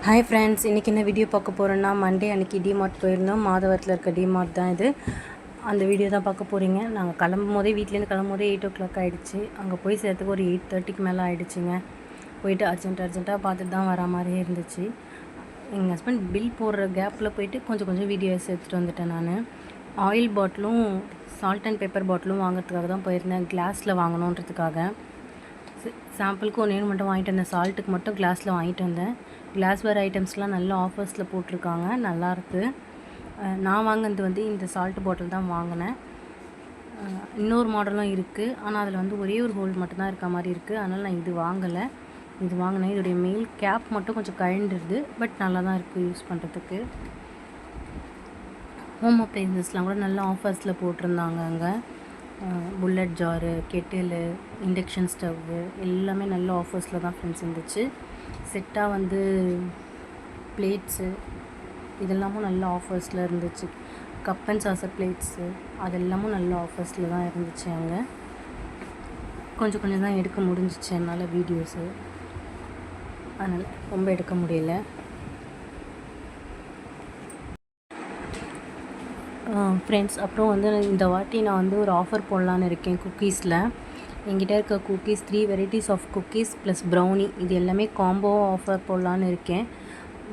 Hi friends, இன்றைக்கி என்ன video பார்க்க போகிறோன்னா, மண்டே அன்றைக்கி டிமார்ட் போயிருந்தோம். மாதவரத்தில் இருக்க டிமார்ட் தான் இது. அந்த வீடியோ தான் பார்க்க போகிறீங்க. நாங்கள் வீட்டிலேருந்து கிளம்பும் போதே 8:00 ஆகிடுச்சு. அங்கே போய் சேர்த்துக்கு ஒரு 8:30க்கு மேலே ஆகிடுச்சிங்க. போயிட்டு அர்ஜென்ட்டாக பார்த்துட்டு தான் வர மாதிரியே இருந்துச்சு. எங்கள் ஹஸ்பண்ட் பில் போடுற கேப்பில் போயிட்டு கொஞ்சம் வீடியோஸ் எடுத்துகிட்டு வந்துட்டேன். நான் ஆயில் பாட்டிலும் சால்ட் அண்ட் பேப்பர் பாட்டிலும் வாங்குறதுக்காக தான் போயிருந்தேன். கிளாஸில் வாங்கணுன்றதுக்காக சாம்பிளுக்கு ஒன்று மட்டும் வாங்கிட்டு வந்தேன். சால்ட்டுக்கு மட்டும் கிளாஸில் வாங்கிட்டு வந்தேன். கிளாஸ்வேர் ஐட்டம்ஸ்லாம் நல்ல ஆஃபர்ஸில் போட்டிருக்காங்க, நல்லாயிருக்கு. நான் வாங்கினது இந்த சால்ட் பாட்டில் தான் வாங்கினேன். இன்னொரு மாடலும் இருக்குது, ஆனால் அதில் ஒரே ஒரு ஹோல் மட்டும்தான் இருக்க மாதிரி இருக்குது. அதனால் நான் இது வாங்கலை. இது வாங்கினேன். இதோடைய மெயில் கேப் மட்டும் கொஞ்சம் கழண்டுருது, பட் நல்லா தான் இருக்குது யூஸ் பண்ணுறதுக்கு. ஹோம் அப்ளையன்சஸ்லாம் கூட நல்ல ஆஃபர்ஸில் போட்டிருந்தாங்க. அங்கே புல்லட் ஜாரு, கெட்டிலு, இண்டக்ஷன் ஸ்டவ்வு எல்லாமே நல்ல ஆஃபர்ஸில் தான் ஃப்ரெண்ட்ஸ் இருந்துச்சு. செட்டாக பிளேட்ஸு இதெல்லாமும் நல்ல ஆஃபர்ஸில் இருந்துச்சு. கப் அண்ட் சாசர் பிளேட்ஸு அதெல்லாமும் நல்ல ஆஃபர்ஸில் தான் இருந்துச்சு. அங்கே கொஞ்சம் தான் எடுக்க முடிஞ்சிச்சு என்னால் வீடியோஸு, அதனால் ரொம்ப எடுக்க முடியல. ஃப்ரெண்ட்ஸ், அப்புறம் இந்த வாட்டி நான் ஒரு ஆஃபர் போடலான்னு இருக்கேன் குக்கீஸில். என்கிட்ட இருக்க cookies 3 varieties of cookies plus brownie இது எல்லாமே காம்போ ஆஃபர் போடலான்னு இருக்கேன்.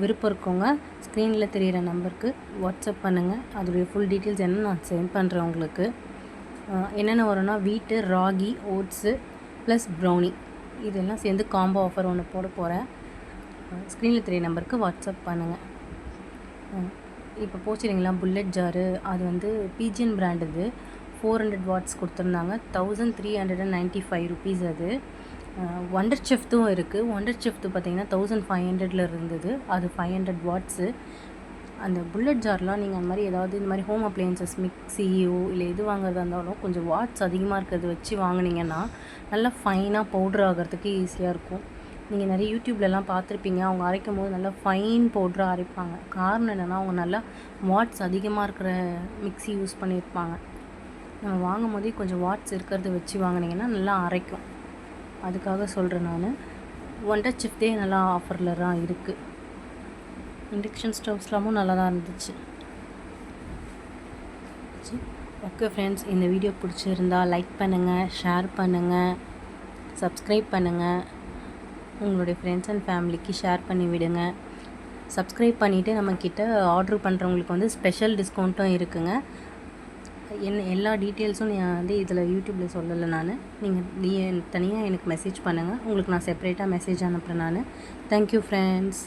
விருப்பம் இருக்கவங்க ஸ்க்ரீனில் தெரிகிற நம்பருக்கு வாட்ஸ்அப் பண்ணுங்கள். அதோடைய ஃபுல் டீட்டெயில்ஸ் என்ன நான் சென்ட் பண்ணுறேன் உங்களுக்கு. என்னென்ன வரும்னா வீட்டு, ராகி, ஓட்ஸு ப்ளஸ் ப்ரௌனி இதெல்லாம் சேர்ந்து காம்போ ஆஃபர் ஒன்று போட போகிறேன். ஸ்க்ரீனில் தெரிகிற நம்பருக்கு வாட்ஸ்அப் பண்ணுங்கள். இப்போ போச்சுருங்களா புல்லட் ஜாரு, அது பிஜிஎன் பிராண்ட். இது 400 வாட்ஸ் கொடுத்துருந்தாங்க. 1395 ருபீஸ். அது ஒண்டர் செஃப்த்தும் இருக்குது. ஒண்டர் செஃப்த்து பார்த்திங்கன்னா 1500 இருந்தது. அது 500 வாட்ஸு. அந்த புல்லட் ஜார்லாம் நீங்கள் அந்த மாதிரி ஏதாவது இந்த மாதிரி ஹோம் அப்ளையன்சஸ் மிக்ஸியோ இல்லை எது வாங்குறதா இருந்தாலும் கொஞ்சம் வாட்ஸ் அதிகமாக இருக்கிறது வச்சு வாங்கினீங்கன்னா நல்லா ஃபைனாக பவுட்ரு ஆகிறதுக்கு ஈஸியாக இருக்கும். நீங்கள் நிறைய யூடியூப்லலாம் பார்த்துருப்பீங்க, அவங்க அரைக்கும் போது நல்லா ஃபைன் பவுட்ராக அரைப்பாங்க. காரணம் என்னென்னா அவங்க நல்லா வாட்ஸ் அதிகமாக இருக்கிற மிக்ஸி யூஸ் பண்ணியிருப்பாங்க. நம்ம வாங்கும் போதே கொஞ்சம் வாட்ஸ் இருக்கிறத வச்சு வாங்கினீங்கன்னா நல்லா அரைக்கும். அதுக்காக சொல்கிறேன் நான். ஒண்டர் செஃப்டே நல்லா ஆஃபரில் தான் இருக்குது. இண்டக்ஷன் ஸ்டவ்ஸ்லாமும் நல்லா தான் இருந்துச்சு. ஓகே ஃப்ரெண்ட்ஸ், இந்த வீடியோ பிடிச்சிருந்தால் லைக் பண்ணுங்கள், ஷேர் பண்ணுங்கள், சப்ஸ்கிரைப் பண்ணுங்கள். உங்களுடைய ஃப்ரெண்ட்ஸ் அண்ட் ஃபேமிலிக்கு ஷேர் பண்ணி விடுங்க. சப்ஸ்கிரைப் பண்ணிவிட்டு நம்மக்கிட்ட ஆர்டர் பண்ணுறவங்களுக்கு ஸ்பெஷல் டிஸ்கவுண்ட்டும் இருக்குங்க. எல்லா டீட்டெயில்ஸும் நான் இதில் யூடியூப்பில் சொல்லலை. நீங்கள் தனியாக எனக்கு மெசேஜ் பண்ணுங்கள். உங்களுக்கு நான் செப்பரேட்டாக மெசேஜ் அனுப்புகிறேன் நான். Thank you friends.